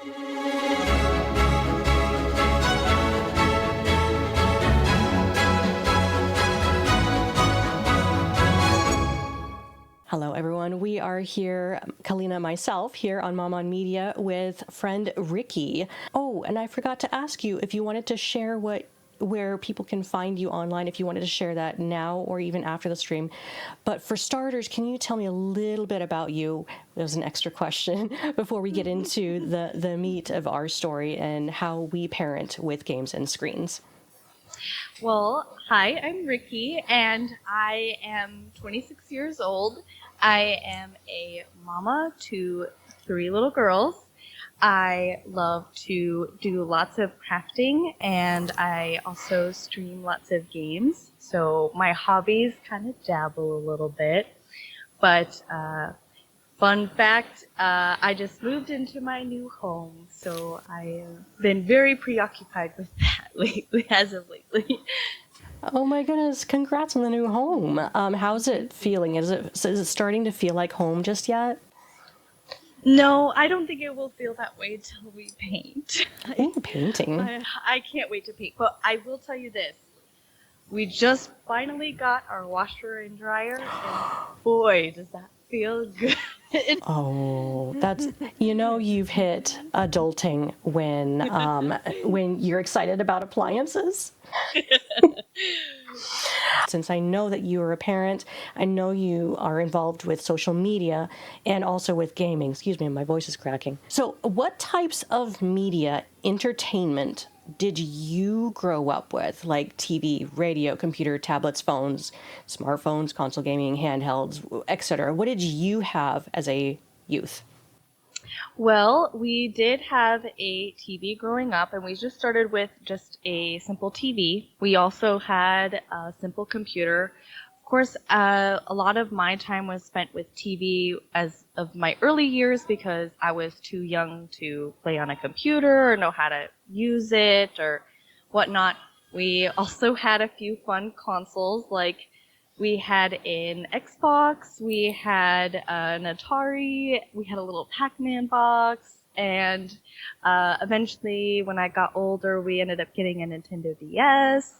Hello, everyone. We are here, Calina and myself, here on Mom on Media with friend Ricki. Oh, and I forgot to ask you if you wanted to share where people can find you online, if you wanted to share that now or even after the stream. But for starters, can you tell me a little bit about you? There's an extra question before we get into the meat of our story and how we parent with games and screens. Well, hi, I'm Ricki, and I am 26 years old. I am a mama to 3 little girls. I love to do lots of crafting, and I also stream lots of games. So my hobbies kind of dabble a little bit. But fun fact, I just moved into my new home, so I have been very preoccupied with that lately, as of lately. Oh my goodness, congrats on the new home. How's it feeling? Is it starting to feel like home just yet? No, I don't think it will feel that way till we paint. Oh, painting. I can't wait to paint. But I will tell you this. We just finally got our washer and dryer, and boy, does that feel good. Oh, that's, you've hit adulting when you're excited about appliances. Since I know that you are a parent, I know you are involved with social media and also with gaming. Excuse me, my voice is cracking. So what types of media entertainment did you grow up with? Like TV, radio, computer, tablets, phones, smartphones, console gaming, handhelds, etc. What did you have as a youth? Well, we did have a TV growing up, and we just started with just a simple TV. We also had a simple computer. Of course, a lot of my time was spent with TV as of my early years because I was too young to play on a computer or know how to use it or whatnot. We also had a few fun consoles, like we had an Xbox, we had an Atari, we had a little Pac-Man box, and eventually when I got older, we ended up getting a Nintendo DS.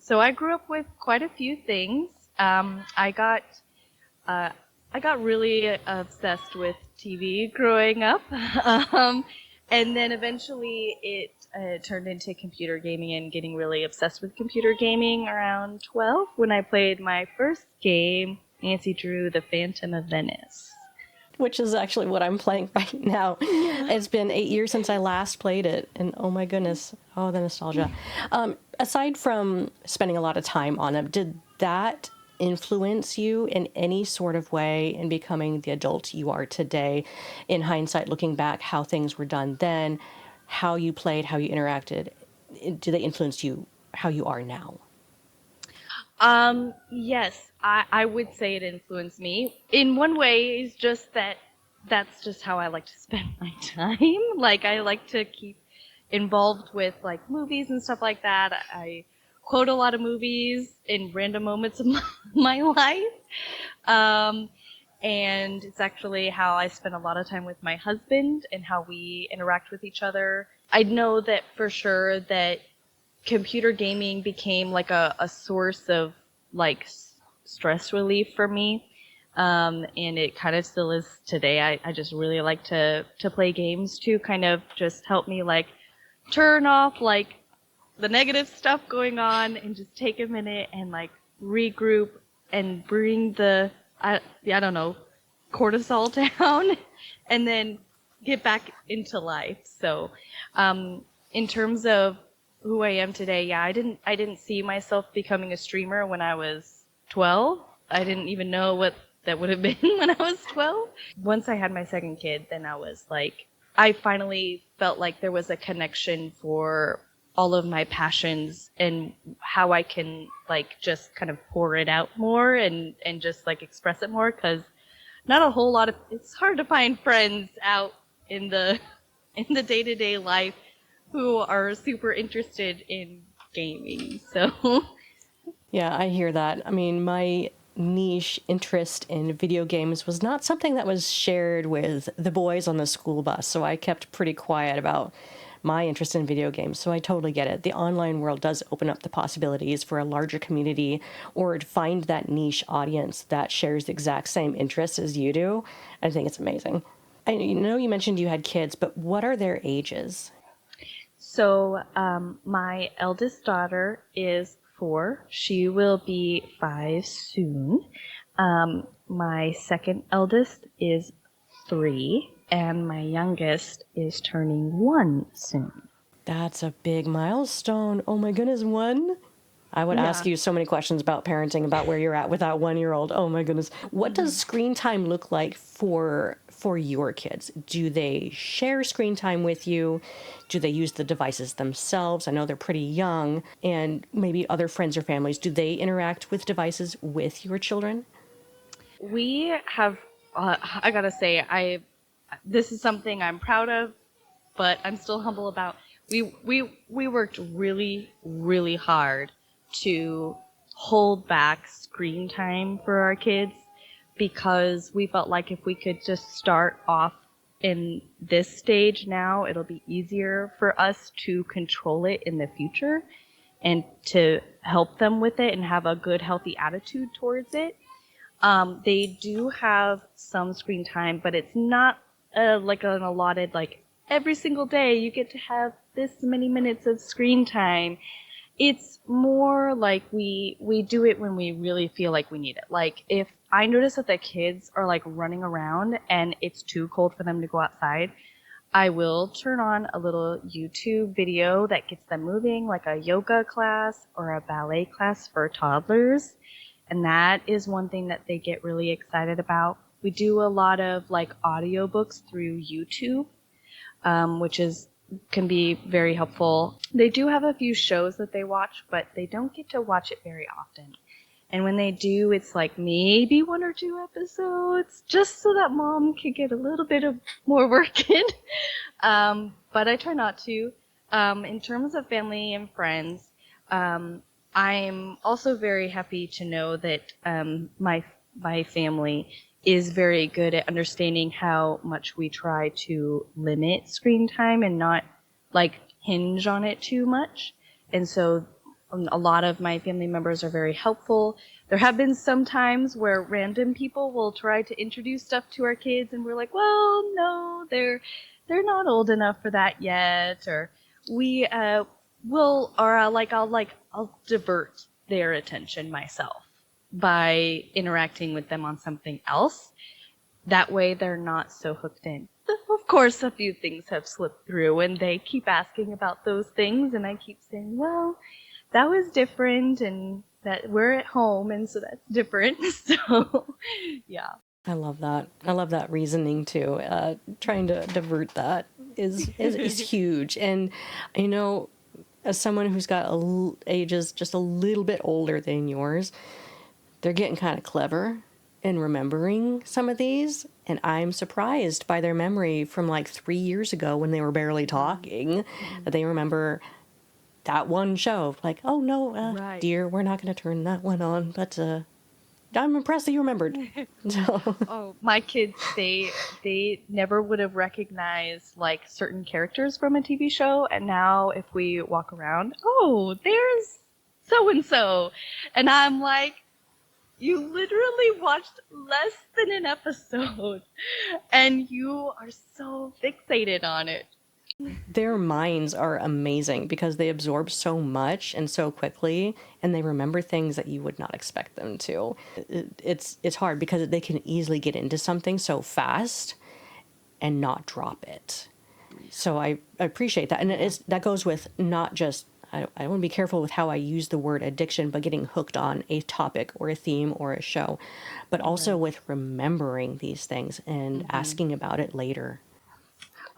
So I grew up with quite a few things. I got really obsessed with TV growing up, and then eventually it turned into computer gaming and getting really obsessed with computer gaming around 12 when I played my first game, Nancy Drew, The Phantom of Venice. Which is actually what I'm playing right now. It's been 8 years since I last played it, and oh my goodness, oh, the nostalgia. Aside from spending a lot of time on it, did that influence you in any sort of way in becoming the adult you are today? In hindsight, looking back, how things were done then, how you played, how you interacted, do they influence you how you are now? Yes, I would say it influenced me. In one way, it's just that's just how I like to spend my time. Like, I like to keep involved with, like, movies and stuff like that. I quote a lot of movies in random moments of my life. And it's actually how I spend a lot of time with my husband and how we interact with each other. I know that for sure that computer gaming became like a source of like stress relief for me. And it kind of still is today. I just really like to play games to kind of just help me like turn off like the negative stuff going on and just take a minute and like regroup and bring the, I don't know, cortisol down and then get back into life. So, in terms of who I am today, yeah, I didn't see myself becoming a streamer when I was 12. I didn't even know what that would have been when I was 12. Once I had my second kid, then I was like, I finally felt like there was a connection for all of my passions and how I can like just kind of pour it out more and just like express it more, because not a whole lot of, it's hard to find friends out in the day-to-day life who are super interested in gaming. So Yeah, I hear that. I mean, my niche interest in video games was not something that was shared with the boys on the school bus, so I kept pretty quiet about my interest in video games. So I totally get it. The online world does open up the possibilities for a larger community, or to find that niche audience that shares the exact same interests as you do. I think it's amazing. I know you mentioned you had kids, but what are their ages? So, my eldest daughter is 4. She will be 5 soon. My second eldest is 3, and my youngest is turning 1 soon. That's a big milestone. Oh my goodness, 1? I would ask you so many questions about parenting, about where you're at with that 1-year-old. Oh my goodness. What does screen time look like for your kids? Do they share screen time with you? Do they use the devices themselves? I know they're pretty young, and maybe other friends or families. Do they interact with devices with your children? We have, I gotta say, this is something I'm proud of, but I'm still humble about. We worked really, really hard to hold back screen time for our kids, because we felt like if we could just start off in this stage now, it'll be easier for us to control it in the future and to help them with it and have a good, healthy attitude towards it. They do have some screen time, but it's not like an allotted, like every single day you get to have this many minutes of screen time. It's more like we do it when we really feel like we need it. Like if I notice that the kids are like running around and it's too cold for them to go outside, I will turn on a little YouTube video that gets them moving, like a yoga class or a ballet class for toddlers. And that is one thing that they get really excited about. We do a lot of like audiobooks through YouTube, which can be very helpful. They do have a few shows that they watch, but they don't get to watch it very often. And when they do, it's like maybe 1 or 2 episodes, just so that mom can get a little bit of more work in. But I try not to. In terms of family and friends, I'm also very happy to know that my family is very good at understanding how much we try to limit screen time and not like hinge on it too much. And so a lot of my family members are very helpful. There have been some times where random people will try to introduce stuff to our kids and we're like, well, no, they're not old enough for that yet. Or we I'll divert their attention myself by interacting with them on something else. That way they're not so hooked in. Of course, a few things have slipped through and they keep asking about those things and I keep saying, well, that was different and that we're at home and so that's different. So, yeah. I love that. I love that reasoning too. Trying to divert that is huge. And you know, as someone who's got ages just a little bit older than yours, they're getting kind of clever in remembering some of these. And I'm surprised by their memory from like 3 years ago when they were barely talking, that they remember that one show. Like, oh no, Right. dear, we're not going to turn that one on. But I'm impressed that you remembered. So. Oh, my kids, they never would have recognized like certain characters from a TV show, and now if we walk around, oh, there's so and so, and I'm like, you literally watched less than an episode, and you are so fixated on it. Their minds are amazing because they absorb so much and so quickly, and they remember things that you would not expect them to. It's hard because they can easily get into something so fast and not drop it. So I appreciate that. And that goes with not just, I want to be careful with how I use the word addiction, but getting hooked on a topic or a theme or a show, but also with remembering these things and asking about it later.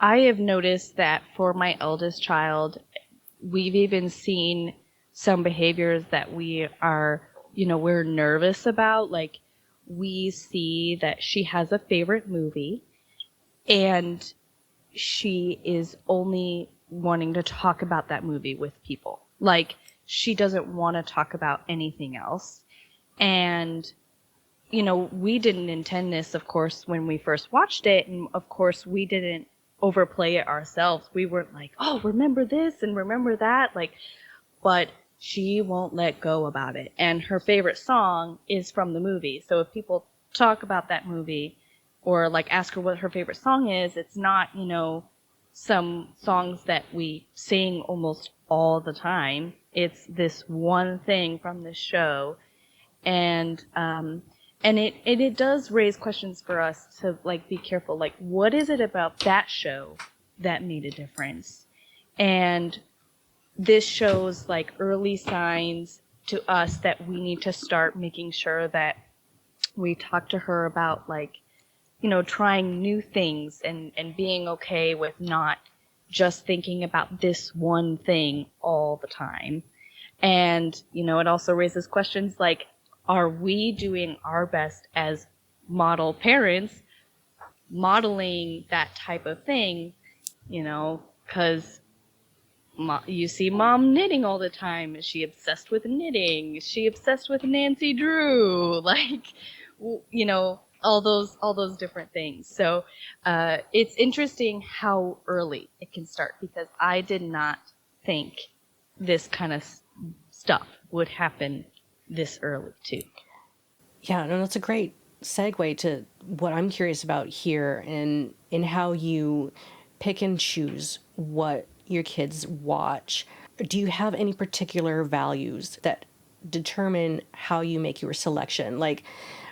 I have noticed that for my eldest child, we've even seen some behaviors that we're nervous about. Like, we see that she has a favorite movie and she is only wanting to talk about that movie with people. Like, she doesn't want to talk about anything else. And we didn't intend this, of course, when we first watched it. And of course, we didn't overplay it ourselves. We weren't like, oh, remember this and remember that. But she won't let go about it. And her favorite song is from the movie. So if people talk about that movie or ask her what her favorite song is, it's not, some songs that we sing almost all the time. It's this one thing from this show. And it does raise questions for us to be careful. What is it about that show that made a difference? And this shows early signs to us that we need to start making sure that we talk to her about trying new things and being okay with not just thinking about this one thing all the time. And, it also raises questions are we doing our best as model parents, modeling that type of thing, because you see mom knitting all the time. Is she obsessed with knitting? Is she obsessed with Nancy Drew? All those different things. So it's interesting how early it can start, because I did not think this kind of stuff would happen this early too. Yeah, no, that's a great segue to what I'm curious about here, and in how you pick and choose what your kids watch. Do you have any particular values that determine how you make your selection?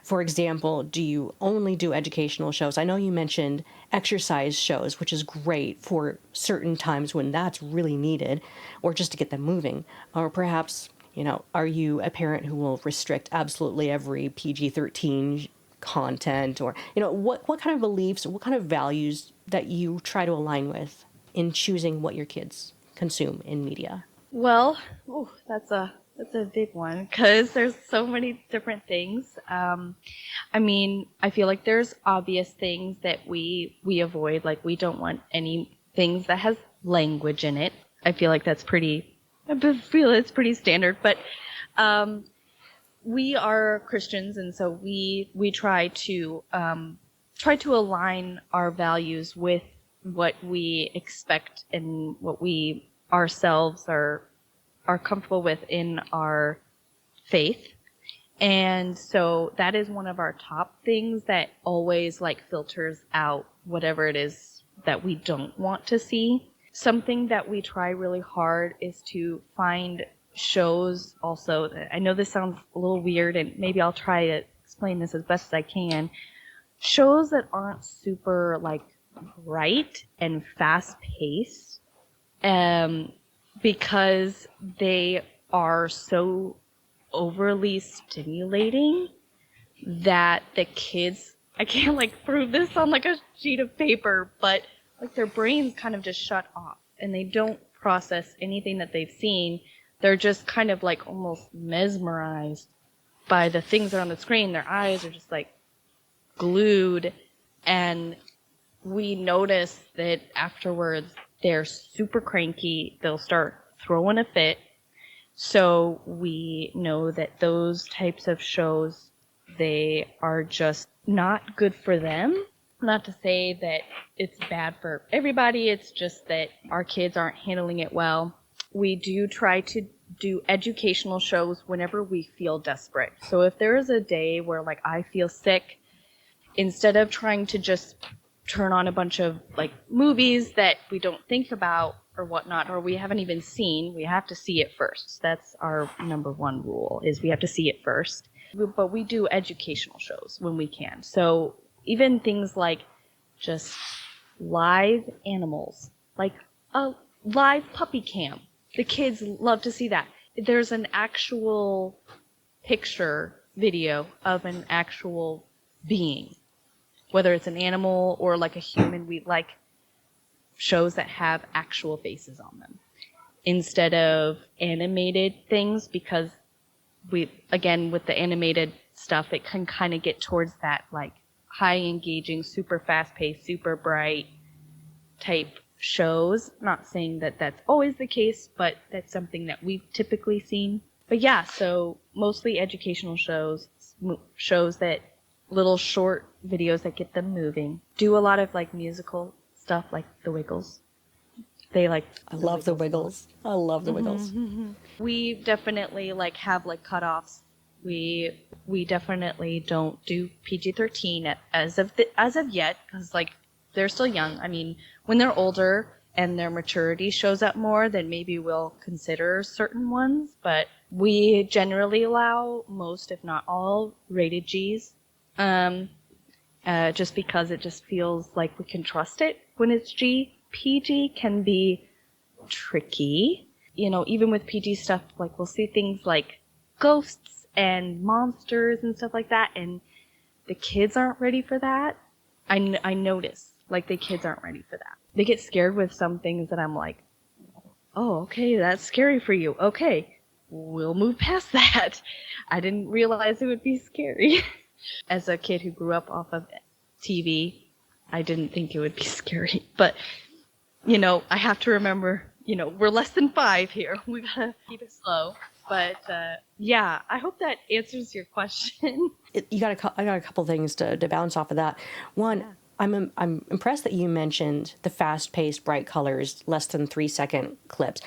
For example, do you only do educational shows? I know you mentioned exercise shows, which is great for certain times when that's really needed, or just to get them moving. Or perhaps, are you a parent who will restrict absolutely every PG-13 content? Or, what kind of beliefs, what kind of values that you try to align with in choosing what your kids consume in media? Well, that's a big one, because there's so many different things. I feel like there's obvious things that we avoid. We don't want any things that has language in it. I feel like it's pretty standard. But we are Christians, and so we try to align our values with what we expect and what we ourselves are comfortable with in our faith. And so that is one of our top things that always filters out whatever it is that we don't want to see. Something that we try really hard is to find shows also. I know this sounds a little weird, and maybe I'll try to explain this as best as I can. Shows that aren't super bright and fast paced, because they are so overly stimulating that the kids, I can't prove this on a sheet of paper, but their brains kind of just shut off and they don't process anything that they've seen. They're just kind of almost mesmerized by the things that are on the screen. Their eyes are just glued, and we notice that afterwards they're super cranky. They'll start throwing a fit. So we know that those types of shows, they are just not good for them. Not to say that it's bad for everybody. It's just that our kids aren't handling it well. We do try to do educational shows whenever we feel desperate. So if there is a day where I feel sick, instead of trying to just turn on a bunch of movies that we don't think about or whatnot, or we haven't even seen, we have to see it first. That's our number one rule, is we have to see it first. But we do educational shows when we can. So even things just live animals, a live puppy cam. The kids love to see that. There's an actual picture video of an actual being, whether it's an animal or a human. We like shows that have actual faces on them instead of animated things, because again, with the animated stuff, it can kind of get towards that high engaging, super fast paced, super bright type shows. Not saying that that's always the case, but that's something that we've typically seen. But yeah, so mostly educational shows, shows that little short videos that get them moving. Do a lot of like musical stuff like The Wiggles. They like I love the a lot. Wiggles. I love the Wiggles. We definitely like have like cutoffs. We definitely don't do PG-13 as of yet because like they're still young. I mean, when they're older and their maturity shows up more, then maybe we'll consider certain ones. But we generally allow most, if not all, rated Gs. Just because it just feels like we can trust it when it's G. PG can be tricky. You know, even with PG stuff, like we'll see things like ghosts and monsters and stuff like that, and the kids aren't ready for that. I notice, like, the kids aren't ready for that. They get scared with some things that I'm like, oh, okay, that's scary for you. Okay, we'll move past that. I didn't realize it would be scary. As a kid who grew up off of TV, I didn't think it would be scary. But, you know, I have to remember, you know, we're less than 5 here. We gotta keep it slow. But, yeah, I hope that answers your question. I got a couple things to bounce off of that. One, I'm impressed that you mentioned the fast-paced, bright colors, less than 3-second clips.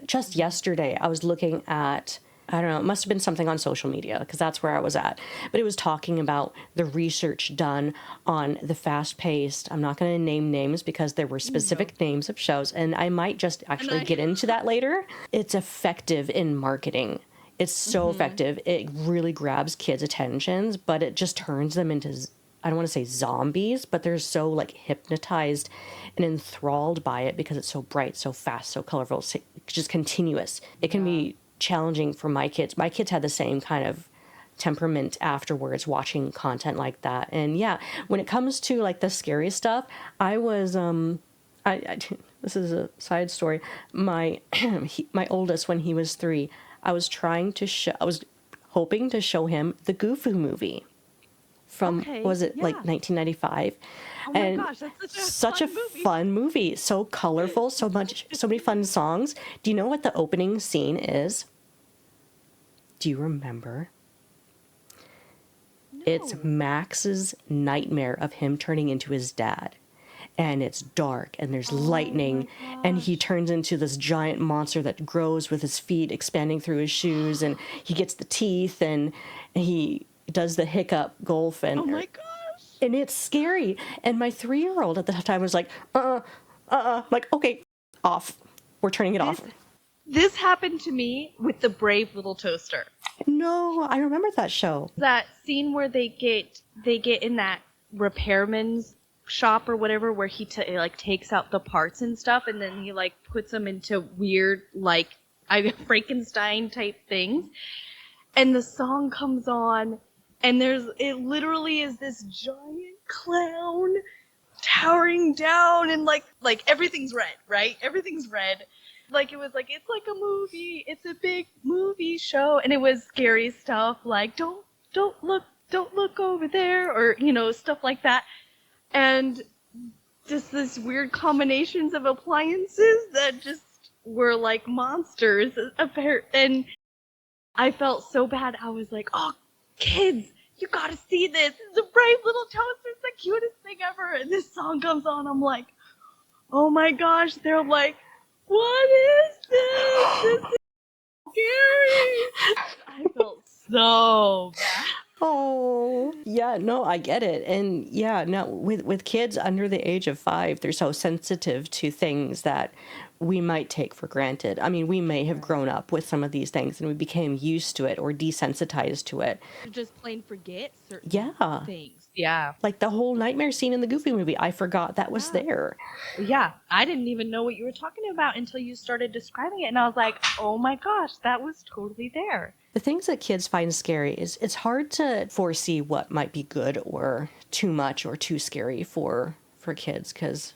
Just yesterday, I was looking at, I don't know, it must have been something on social media because that's where I was at. But it was talking about the research done on the fast-paced. I'm not going to name names because there were specific names of shows, and I might just actually get into that later. It's effective in marketing. It's so effective. It really grabs kids' attentions, but it just turns them into, I don't want to say zombies, but they're so like hypnotized and enthralled by it because it's so bright, so fast, so colorful, so just continuous. It can be challenging for my kids. My kids had the same kind of temperament afterwards watching content like that. And yeah, when it comes to like the scary stuff, I was this is a side story. My my oldest, when he was 3, I was hoping to show him the Goofy movie from, was it like 1995? Oh my And gosh, that's such a fun movie. So colorful, so many fun songs. Do you know what the opening scene is? Do you remember? No. It's Max's nightmare of him turning into his dad. And it's dark and there's lightning and he turns into this giant monster that grows with his feet expanding through his shoes, and he gets the teeth and he does the hiccup golf, and Oh my gosh. and it's scary. And my 3-year-old at the time was like, like, okay, off. We're turning it off. This happened to me with the Brave Little Toaster. No, I remember that show. That scene where they get in that repairman's shop or whatever, where he like takes out the parts and stuff, and then he like puts them into weird like Frankenstein type things, and the song comes on, and it literally is this giant clown towering down, and like everything's red, right? Everything's red. Like, it was like, it's like a movie, it's a big movie show, and it was scary stuff like don't look over there, or you know, stuff like that. And just this weird combinations of appliances that just were like monsters. And I felt so bad. I was like, oh, kids, you gotta see this. It's a Brave Little Toaster. It's the cutest thing ever. And this song comes on. I'm like, oh my gosh. They're like, what is this? This is scary. I felt so bad. Oh, yeah, no, I get it. And yeah, no, with kids under the age of 5, they're so sensitive to things that we might take for granted. I mean, we may have grown up with some of these things and we became used to it or desensitized to it. Just plain forget certain things. Yeah. Like the whole nightmare scene in the Goofy movie, I forgot that was there. Yeah, I didn't even know what you were talking about until you started describing it, and I was like, oh my gosh, that was totally there. The things that kids find scary is it's hard to foresee what might be good or too much or too scary for kids, because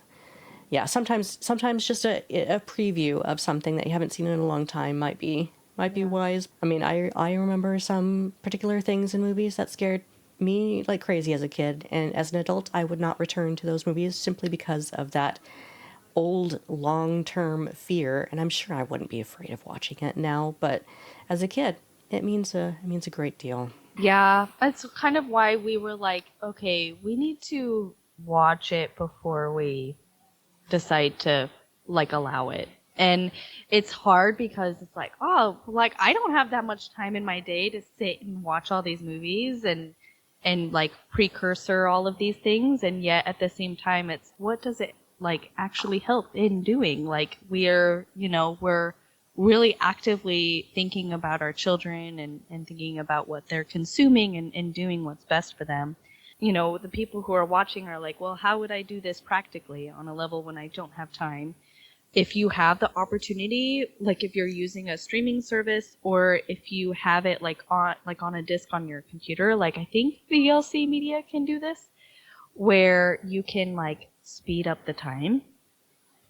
yeah, sometimes just a preview of something that you haven't seen in a long time might be wise. I mean, I remember some particular things in movies that scared me like crazy as a kid, and as an adult I would not return to those movies simply because of that old long-term fear. And I'm sure I wouldn't be afraid of watching it now, but as a kid it means a great deal. Yeah, that's kind of why we were like, okay, we need to watch it before we decide to like allow it. And it's hard because it's like, oh, like I don't have that much time in my day to sit and watch all these movies and like precursor all of these things, and yet at the same time it's what does it like actually help in doing? Like we're really actively thinking about our children and thinking about what they're consuming and doing what's best for them. The people who are watching are like, well, how would I do this practically on a level when I don't have time? If you have the opportunity, like if you're using a streaming service or if you have it like on a disc on your computer, like I think VLC Media can do this, where you can like speed up the time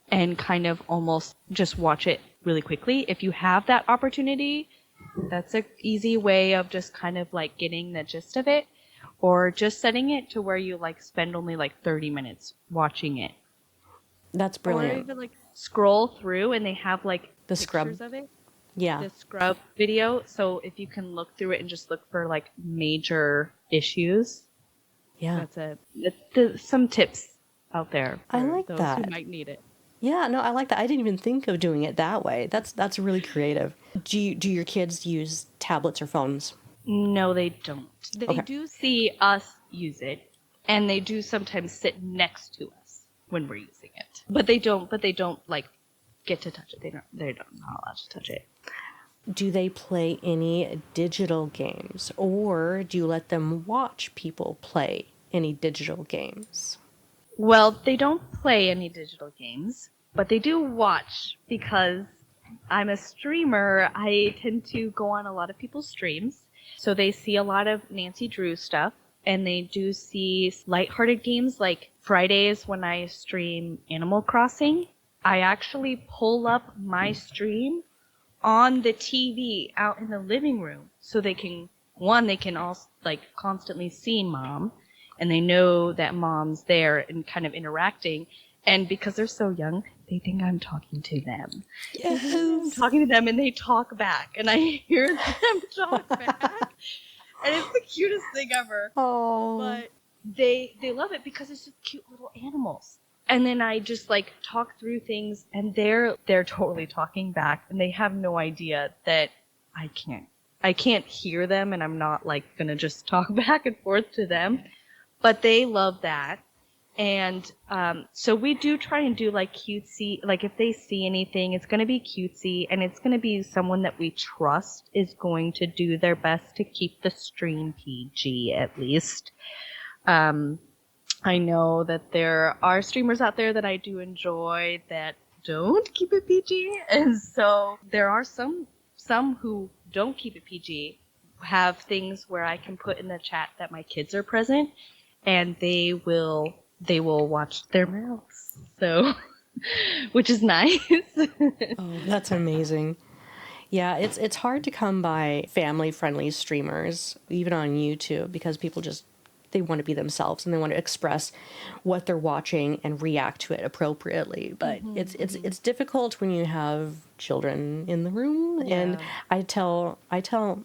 and kind of almost just watch it really quickly. If you have that opportunity, that's an easy way of just kind of like getting the gist of it, or just setting it to where you like spend only like 30 minutes watching it. That's Or brilliant. even like scroll through and they have like The pictures scrub. of it. Yeah. The scrub video. So if you can look through it and just look for like major issues, Yeah. some tips out there I for like those who that. might need it. Yeah, no, I like that. I didn't even think of doing it that way. That's really creative. Do your kids use tablets or phones? No, they don't. They Okay. do see us use it, and they do sometimes sit next to us when we're using it. But they don't. But they don't like get to touch it. They're not allowed to touch it. Do they play any digital games, or do you let them watch people play any digital games? Well, they don't play any digital games, but they do watch because I'm a streamer. I tend to go on a lot of people's streams. So they see a lot of Nancy Drew stuff, and they do see lighthearted games like Fridays when I stream Animal Crossing. I actually pull up my stream on the TV out in the living room so they can all like constantly see mom, and they know that mom's there and kind of interacting. And because they're so young, they think I'm talking to them. They think I'm Yes. talking to them, and they talk back, and I hear them talk back, and it's the cutest thing ever. Oh. But they love it because it's just cute little animals. And then I just like talk through things, and they're totally talking back, and they have no idea that I can't hear them, and I'm not like gonna just talk back and forth to them. But they love that. And so we do try and do like cutesy, like if they see anything, it's going to be cutesy, and it's going to be someone that we trust is going to do their best to keep the stream PG at least. I know that there are streamers out there that I do enjoy that don't keep it PG, and so there are some who don't keep it PG, have things where I can put in the chat that my kids are present, and they will watch their mouths. So, which is nice. Oh, that's amazing. Yeah, it's hard to come by family-friendly streamers, even on YouTube, because people just they want to be themselves and they want to express what they're watching and react to it appropriately. But it's difficult when you have children in the room. Yeah. And I tell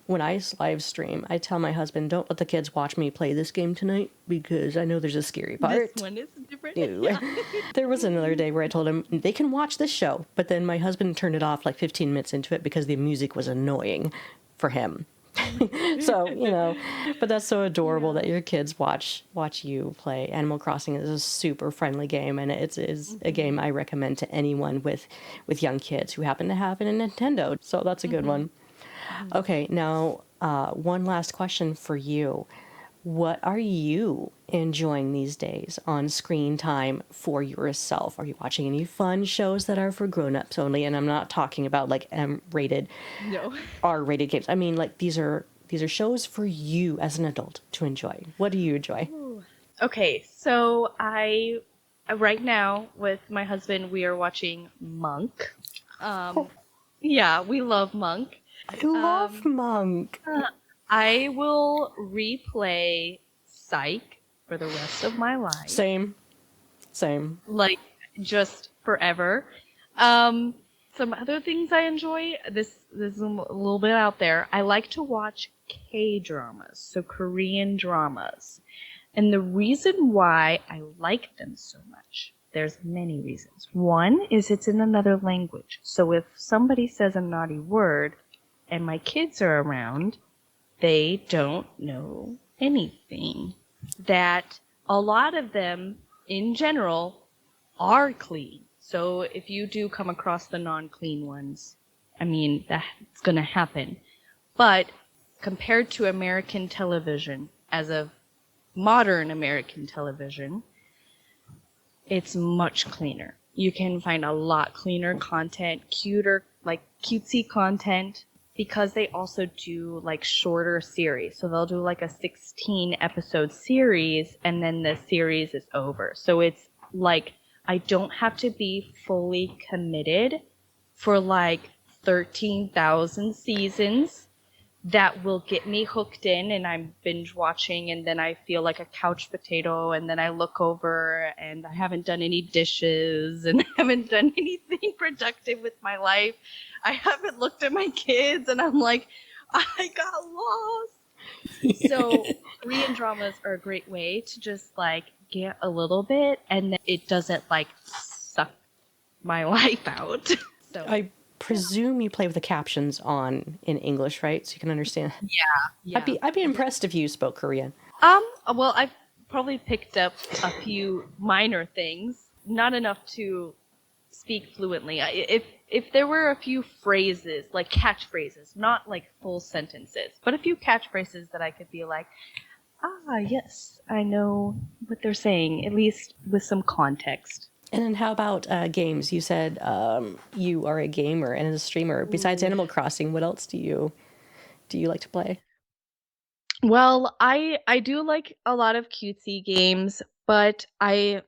when I live stream, I tell my husband, don't let the kids watch me play this game tonight because I know there's a scary part. This one is different. No. Yeah. There was another day where I told him they can watch this show, but then my husband turned it off like 15 minutes into it because the music was annoying for him. So, but that's so adorable that your kids watch you play. Animal Crossing is a super friendly game, and it is a game I recommend to anyone with young kids who happen to have a Nintendo. So that's a good one. Okay, now one last question for you. What are you enjoying these days on screen time for yourself? Are you watching any fun shows that are for grown-ups only? And I'm not talking about like M-rated, No. R-rated games. I mean, like these are shows for you as an adult to enjoy. What do you enjoy? Okay, so I right now with my husband we are watching Monk. Yeah, we love Monk. I love Monk. I will replay Psych for the rest of my life. Same. Like just forever. Some other things I enjoy, this is a little bit out there. I like to watch K-dramas, so Korean dramas. And the reason why I like them so much, there's many reasons. One is it's in another language. So if somebody says a naughty word and my kids are around, they don't know anything. That a lot of them, in general, are clean. So if you do come across the non-clean ones, I mean, that's going to happen. But compared to American television, as of modern American television, it's much cleaner. You can find a lot cleaner content, cuter, like cutesy content, because they also do like shorter series. So they'll do like a 16 episode series and then the series is over. So it's like I don't have to be fully committed for like 13,000 seasons that will get me hooked in, and I'm binge watching, and then I feel like a couch potato, and then I look over and I haven't done any dishes and I haven't done anything productive with my life. I haven't looked at my kids and I'm like, I got lost. So Korean dramas are a great way to just like get a little bit, and then it doesn't like suck my life out. So I presume you play with the captions on in English, right? So you can understand. yeah. I'd be impressed if you spoke Korean. Well, I've probably picked up a few minor things, not enough to speak fluently. If there were a few phrases, like catchphrases, not like full sentences, but a few catchphrases that I could be like, yes, I know what they're saying, at least with some context. And then how about games? You said you are a gamer and a streamer. Besides Animal Crossing, what else do you like to play? Well, I do like a lot of cutesy games, but I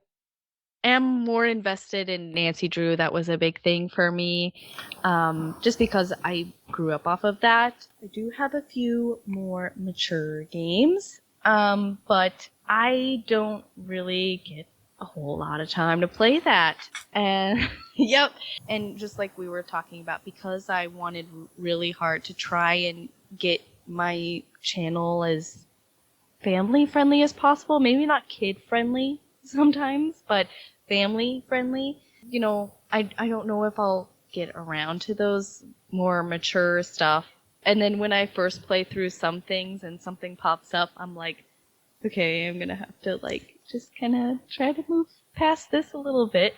am more invested in Nancy Drew. That was a big thing for me, just because I grew up off of that. I do have a few more mature games, but I don't really get a whole lot of time to play that. And yep, and just like we were talking about, because I wanted really hard to try and get my channel as family friendly as possible, maybe not kid friendly sometimes, but family friendly. You know, I don't know if I'll get around to those more mature stuff. And then when I first play through some things and something pops up, I'm like, okay, I'm gonna have to like just kind of try to move past this a little bit.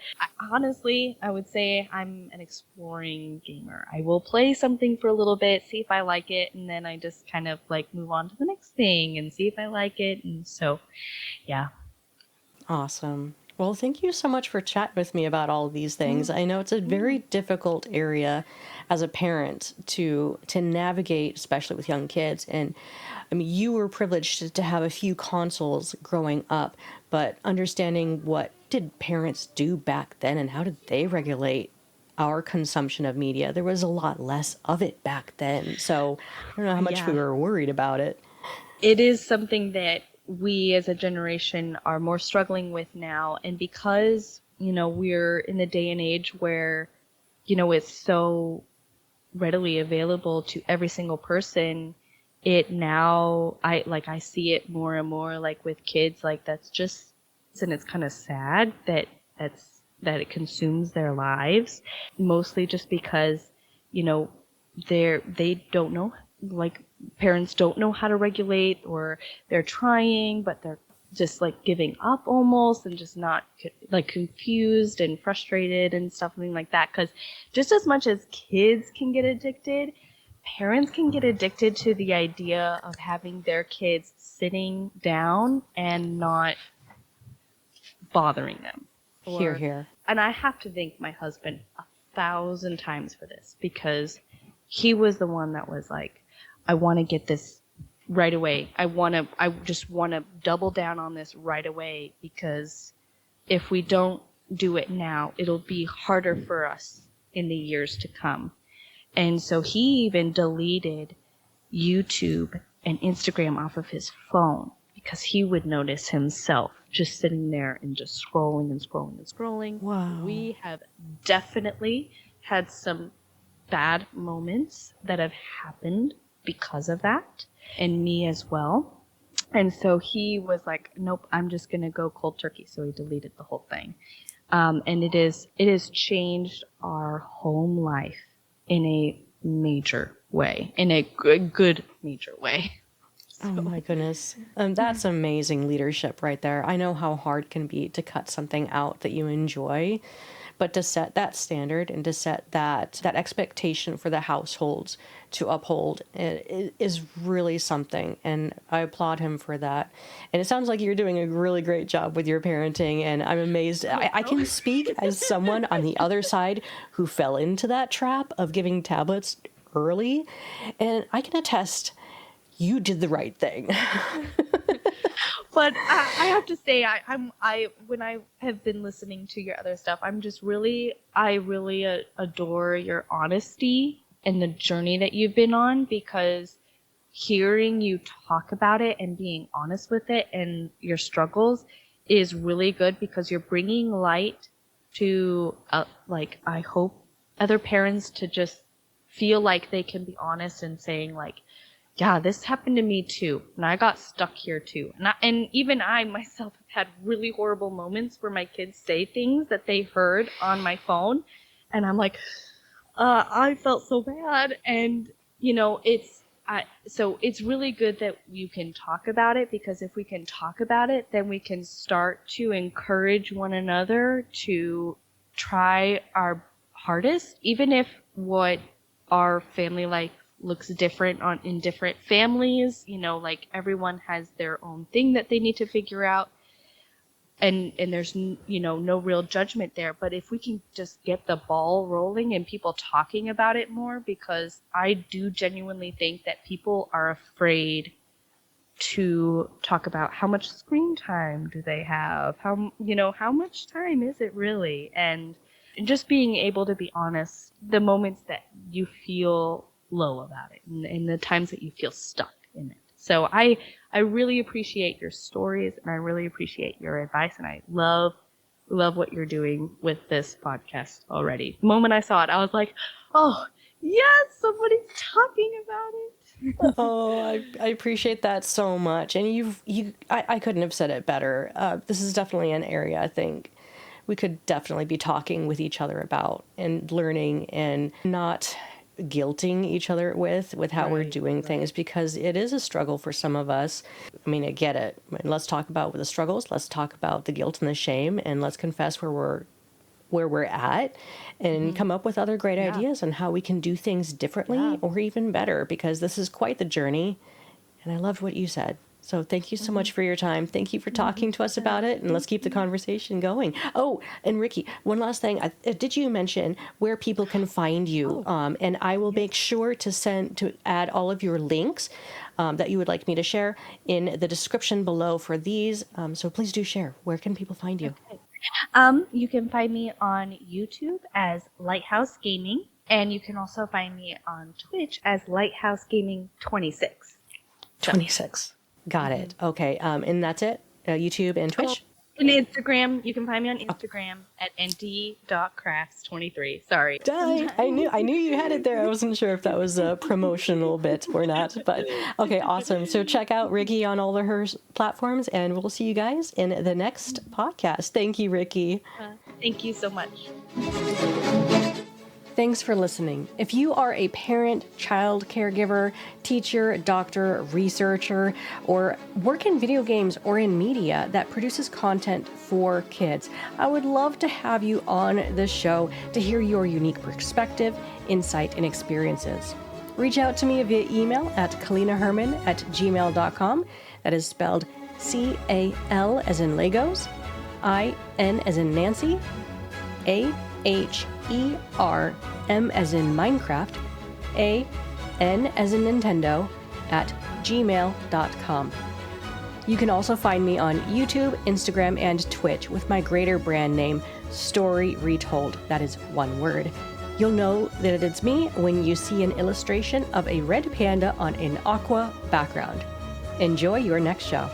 Honestly, I would say I'm an exploring gamer. I will play something for a little bit, see if I like it, and then I just kind of like move on to the next thing and see if I like it. And so, yeah. Awesome. Well, thank you so much for chatting with me about all of these things. I know it's a very difficult area as a parent to navigate, especially with young kids. And I mean, you were privileged to have a few consoles growing up, but understanding what did parents do back then and how did they regulate our consumption of media? There was a lot less of it back then. So I don't know how much we were worried about it. It is something that we as a generation are more struggling with now. And because, you know, we're in the day and age where, you know, it's so readily available to every single person, it now, I see it more and more like with kids, like that's just, and it's kind of sad that it consumes their lives, mostly just because, you know, they don't know, like parents don't know how to regulate, or they're trying, but they're just like giving up almost, and just not like confused and frustrated and stuff like that. Because just as much as kids can get addicted, parents can get addicted to the idea of having their kids sitting down and not bothering them. Hear, hear. And I have to thank my husband 1,000 times for this, because he was the one that was like, I want to get this right away. I just want to double down on this right away, because if we don't do it now, it'll be harder for us in the years to come. And so he even deleted YouTube and Instagram off of his phone, because he would notice himself just sitting there and just scrolling and scrolling and scrolling. Wow. We have definitely had some bad moments that have happened because of that, and me as well. And so he was like, nope, I'm just going to go cold turkey. So he deleted the whole thing. And it has changed our home life in a major way, in a good major way. Oh my goodness. That's amazing leadership right there. I know how hard it can be to cut something out that you enjoy, but to set that standard and to set that expectation for the households to uphold is really something. And I applaud him for that. And it sounds like you're doing a really great job with your parenting. And I'm amazed. I can speak as someone on the other side who fell into that trap of giving tablets early. And I can attest, you did the right thing. But I have to say, when I have been listening to your other stuff, I really adore your honesty and the journey that you've been on, because hearing you talk about it and being honest with it and your struggles is really good, because you're bringing light to, I hope other parents to just feel like they can be honest and saying like, yeah, this happened to me too, and I got stuck here too. And even I myself have had really horrible moments where my kids say things that they heard on my phone, and I'm like, I felt so bad. And so it's really good that you can talk about it, because if we can talk about it, then we can start to encourage one another to try our hardest, even if what our family life looks different in different families. Like everyone has their own thing that they need to figure out, and there's no real judgment there. But if we can just get the ball rolling and people talking about it more, because I do genuinely think that people are afraid to talk about how much screen time do they have, how much time is it really, and just being able to be honest the moments that you feel low about it, and the times that you feel stuck in it. So I really appreciate your stories, and I really appreciate your advice, and I love what you're doing with this podcast already. The moment I saw it, I was like, oh yes, somebody's talking about it. Oh, I appreciate that so much. And I couldn't have said it better. This is definitely an area I think we could definitely be talking with each other about, and learning, and not guilting each other with how we're doing things, because it is a struggle for some of us. I mean, I get it. Let's talk about the struggles. Let's talk about the guilt and the shame, and let's confess where we're at, and come up with other great ideas on how we can do things differently or even better, because this is quite the journey. And I loved what you said. So thank you so much for your time. Thank you for talking to us about it, and let's keep the conversation going. Oh, and Ricki, one last thing. Did you mention where people can find you? And I will make sure to add all of your links that you would like me to share in the description below for these. So please do share. Where can people find you? Okay. You can find me on YouTube as Lighthouse Gaming, and you can also find me on Twitch as Lighthouse Gaming 26. 26. Got it. Okay. And that's it? YouTube and Twitch? And Instagram. You can find me on Instagram at nd.crafts23. Sorry. I knew you had it there. I wasn't sure if that was a promotional bit or not. But okay, awesome. So check out Ricki on all of her platforms, and we'll see you guys in the next podcast. Thank you, Ricki. Thank you so much. Thanks for listening. If you are a parent, child caregiver, teacher, doctor, researcher, or work in video games or in media that produces content for kids, I would love to have you on the show to hear your unique perspective, insight, and experiences. Reach out to me via email at kalinaherman@gmail.com. That is spelled C-A-L as in Legos, I-N as in Nancy, A-H-E-R-M as in Minecraft, A-N as in Nintendo, @gmail.com. You can also find me on YouTube, Instagram, and Twitch with my greater brand name, StoryRetold. That is one word. You'll know that it's me when you see an illustration of a red panda on an aqua background. Enjoy your next show.